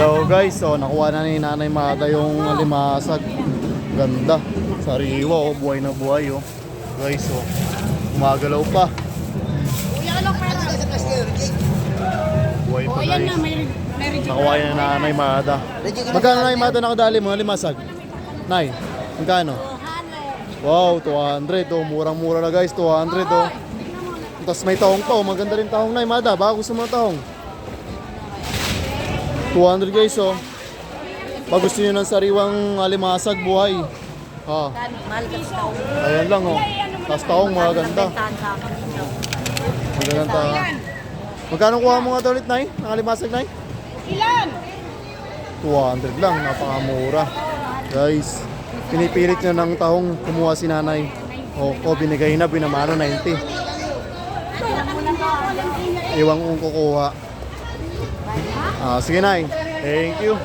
Hello guys, so nakuha na ni Nanay Mada yung limasag. Ganda. Sariwa, oh, buhay na buhay, oh. Guys, oh. Umagalaw pa. Buhay pa guys. Nakuha na Nanay Mada. Magkano Nanay Mada nakadali mo limasag? Nay, magkano? Wow, 200, oh. Murang-mura na guys, 200, oh. Tapos may tahong pa, oh. Maganda rin tahong Nay Mada. Baka gusto mo tahong. 200 guys, oh. Pag gusto nyo ng sariwang alimasag, buhay. Ha. Ayan lang, oh. Tapos taong maganda. Maganda. Magkano kuha mo nga ulit, Nay? Ang alimasag, Nay? Ilan? 200 lang, napakamura. Guys, pinipilit nyo ng tahong kumuha si Nanay. O binigay na, binamano 90. Iwang kong kukuha. Sige, Nay. Thank you.